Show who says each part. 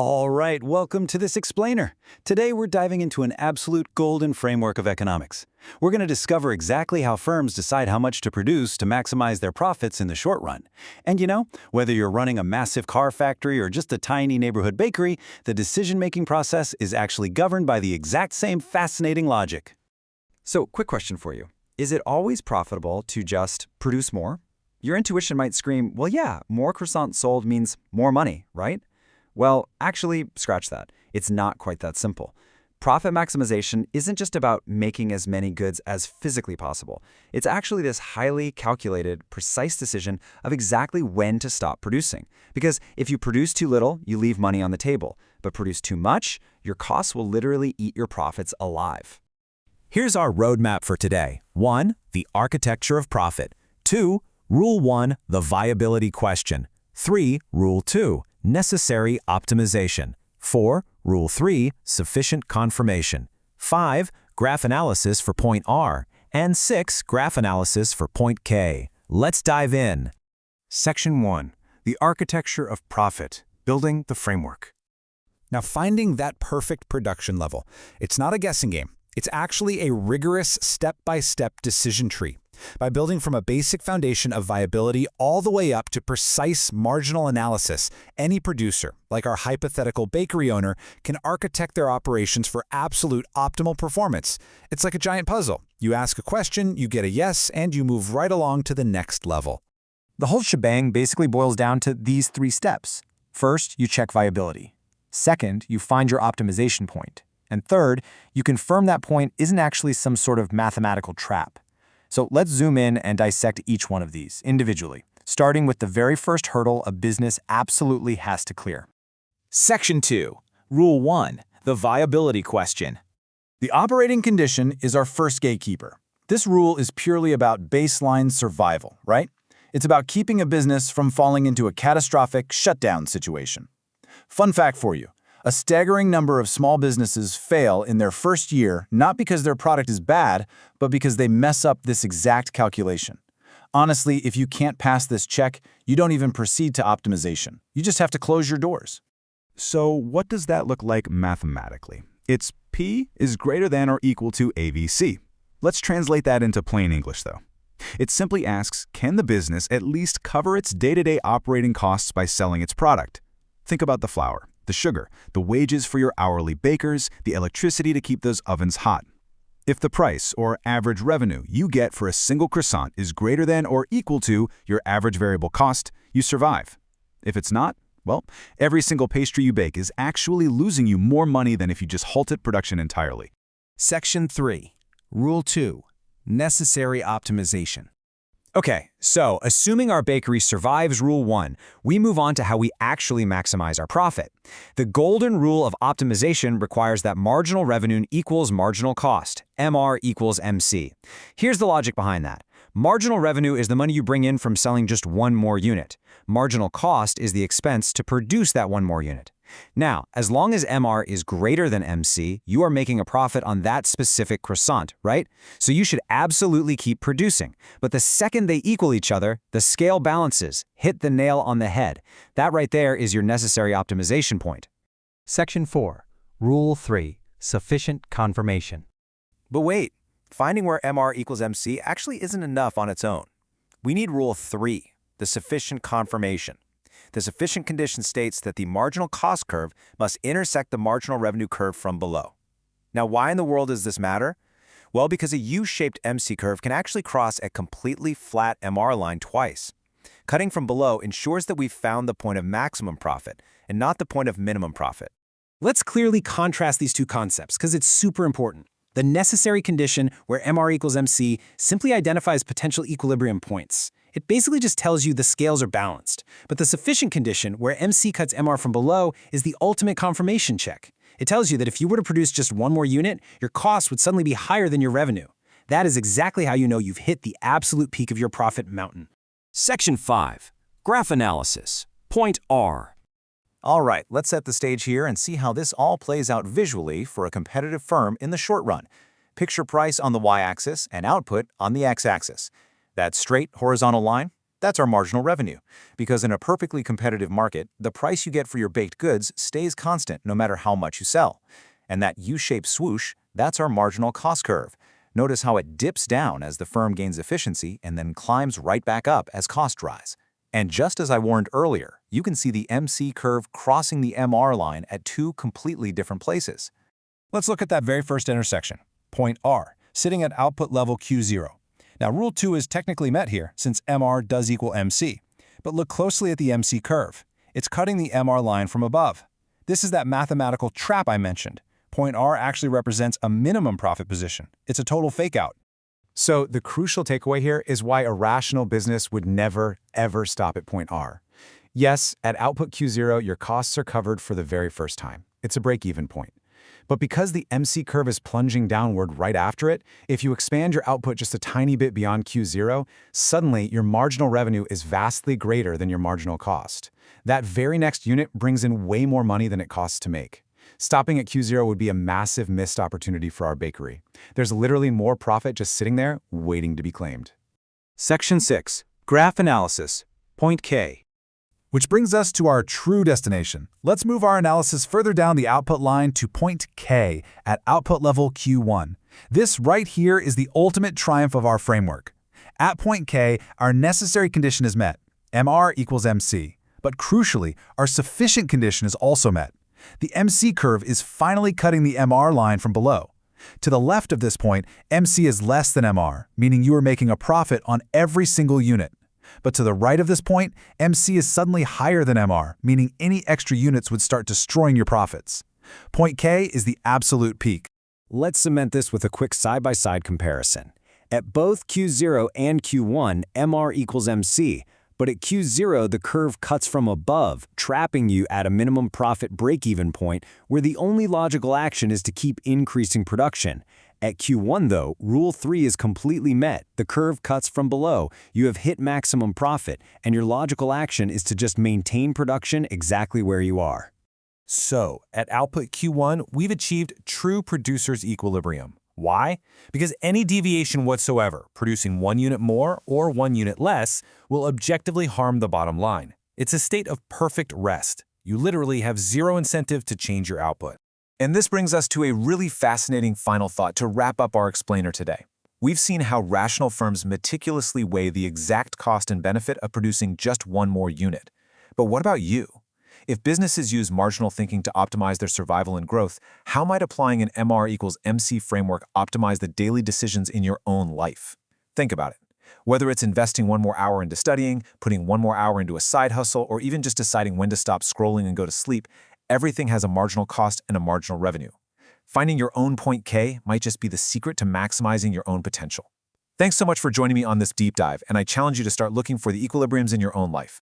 Speaker 1: All right, welcome to this explainer. Today we're diving into an absolute golden framework of economics. We're going to discover exactly how firms decide how much to produce to maximize their profits in the short run. And whether you're running a massive car factory or just a tiny neighborhood bakery, the decision-making process is actually governed by the exact same fascinating logic.
Speaker 2: So, quick question for you. Is it always profitable to just produce more? Your intuition might scream, well, yeah, more croissants sold means more money, right? Well, actually, scratch that. It's not quite that simple. Profit maximization isn't just about making as many goods as physically possible. It's actually this highly calculated, precise decision of exactly when to stop producing. Because if you produce too little, you leave money on the table. But produce too much, your costs will literally eat your profits alive.
Speaker 3: Here's our roadmap for today. 1. The architecture of profit. 2. Rule 1. The viability question. 3. Rule 2. Necessary optimization. 4. Rule 3. Sufficient confirmation. 5. Graph analysis for point R. And 6. Graph analysis for point K. Let's dive in.
Speaker 4: Section 1. The architecture of profit. Building the framework. Now, finding that perfect production level, it's not a guessing game. It's actually a rigorous step-by-step decision tree. By building from a basic foundation of viability all the way up to precise marginal analysis, any producer, like our hypothetical bakery owner, can architect their operations for absolute optimal performance. It's like a giant puzzle. You ask a question, you get a yes, and you move right along to the next level.
Speaker 5: The whole shebang basically boils down to these 3 steps. First, you check viability. Second, you find your optimization point. And third, you confirm that point isn't actually some sort of mathematical trap. So let's zoom in and dissect each one of these individually, starting with the very first hurdle a business absolutely has to clear.
Speaker 3: Section 2. Rule 1. The viability question.
Speaker 4: The operating condition is our first gatekeeper. This rule is purely about baseline survival, right? It's about keeping a business from falling into a catastrophic shutdown situation. Fun fact for you. A staggering number of small businesses fail in their first year not because their product is bad, but because they mess up this exact calculation. Honestly, if you can't pass this check, you don't even proceed to optimization. You just have to close your doors.
Speaker 6: So what does that look like mathematically? It's P is greater than or equal to AVC. Let's translate that into plain English, though. It simply asks, can the business at least cover its day-to-day operating costs by selling its product? Think about the flour, the sugar, the wages for your hourly bakers, the electricity to keep those ovens hot. If the price or average revenue you get for a single croissant is greater than or equal to your average variable cost, you survive. If it's not, well, every single pastry you bake is actually losing you more money than if you just halted production entirely.
Speaker 3: Section 3. Rule 2. Necessary optimization. Okay, so assuming our bakery survives Rule 1, we move on to how we actually maximize our profit. The golden rule of optimization requires that marginal revenue equals marginal cost, MR equals MC. Here's the logic behind that. Marginal revenue is the money you bring in from selling just one more unit. Marginal cost is the expense to produce that one more unit. Now, as long as MR is greater than MC, you are making a profit on that specific croissant, right? So you should absolutely keep producing. But the second they equal each other, the scale balances. Hit the nail on the head. That right there is your necessary optimization point.
Speaker 5: Section 4. Rule 3. Sufficient confirmation.
Speaker 2: But wait, finding where MR equals MC actually isn't enough on its own. We need Rule 3, the sufficient confirmation. The sufficient condition states that the marginal cost curve must intersect the marginal revenue curve from below. Now, why in the world does this matter? Well, because a U-shaped MC curve can actually cross a completely flat MR line twice. Cutting from below ensures that we've found the point of maximum profit and not the point of minimum profit.
Speaker 1: Let's clearly contrast these two concepts because it's super important. The necessary condition, where MR equals MC, simply identifies potential equilibrium points. It basically just tells you the scales are balanced. But the sufficient condition, where MC cuts MR from below, is the ultimate confirmation check. It tells you that if you were to produce just one more unit, your cost would suddenly be higher than your revenue. That is exactly how you know you've hit the absolute peak of your profit mountain.
Speaker 3: Section 5. Graph analysis. Point R.
Speaker 7: All right, let's set the stage here and see how this all plays out visually for a competitive firm in the short run. Picture price on the y-axis and output on the x-axis. That straight horizontal line, That's our marginal revenue, because in a perfectly competitive market, the price you get for your baked goods stays constant no matter how much you sell. And that U-shaped swoosh, that's our marginal cost curve. Notice how it dips down as the firm gains efficiency and then climbs right back up as costs rise. And just as I warned earlier, you can see the MC curve crossing the MR line at two completely different places.
Speaker 4: Let's look at that very first intersection, point R, sitting at output level Q0. Now, Rule 2 is technically met here, since MR does equal MC. But look closely at the MC curve. It's cutting the MR line from above. This is that mathematical trap I mentioned. Point R actually represents a minimum profit position. It's a total fake-out.
Speaker 6: So the crucial takeaway here is why a rational business would never, ever stop at point R. Yes, at output Q0, your costs are covered for the very first time. It's a break-even point. But because the MC curve is plunging downward right after it, if you expand your output just a tiny bit beyond Q0, suddenly your marginal revenue is vastly greater than your marginal cost. That very next unit brings in way more money than it costs to make. Stopping at Q0 would be a massive missed opportunity for our bakery. There's literally more profit just sitting there waiting to be claimed.
Speaker 3: Section 6. Graph Analysis. Point K.
Speaker 4: Which brings us to our true destination. Let's move our analysis further down the output line to point K at output level Q1. This right here is the ultimate triumph of our framework. At point K, our necessary condition is met. MR equals MC. But crucially, our sufficient condition is also met. The MC curve is finally cutting the MR line from below. To the left of this point, MC is less than MR, meaning you are making a profit on every single unit. But to the right of this point, MC is suddenly higher than MR, meaning any extra units would start destroying your profits. Point K is the absolute peak.
Speaker 3: Let's cement this with a quick side-by-side comparison. At both Q0 and Q1, MR equals MC, but at Q0, the curve cuts from above, trapping you at a minimum profit break-even point where the only logical action is to keep increasing production. At Q1, though, Rule 3 is completely met. The curve cuts from below. You have hit maximum profit, and your logical action is to just maintain production exactly where you are.
Speaker 8: So, at output Q1, we've achieved true producer's equilibrium. Why? Because any deviation whatsoever, producing 1 unit more or 1 unit less, will objectively harm the bottom line. It's a state of perfect rest. You literally have zero incentive to change your output.
Speaker 7: And this brings us to a really fascinating final thought to wrap up our explainer today. We've seen how rational firms meticulously weigh the exact cost and benefit of producing just one more unit. But what about you? If businesses use marginal thinking to optimize their survival and growth, how might applying an MR equals MC framework optimize the daily decisions in your own life? Think about it. Whether it's investing 1 more hour into studying, putting 1 more hour into a side hustle, or even just deciding when to stop scrolling and go to sleep, everything has a marginal cost and a marginal revenue. Finding your own point K might just be the secret to maximizing your own potential. Thanks so much for joining me on this deep dive, and I challenge you to start looking for the equilibriums in your own life.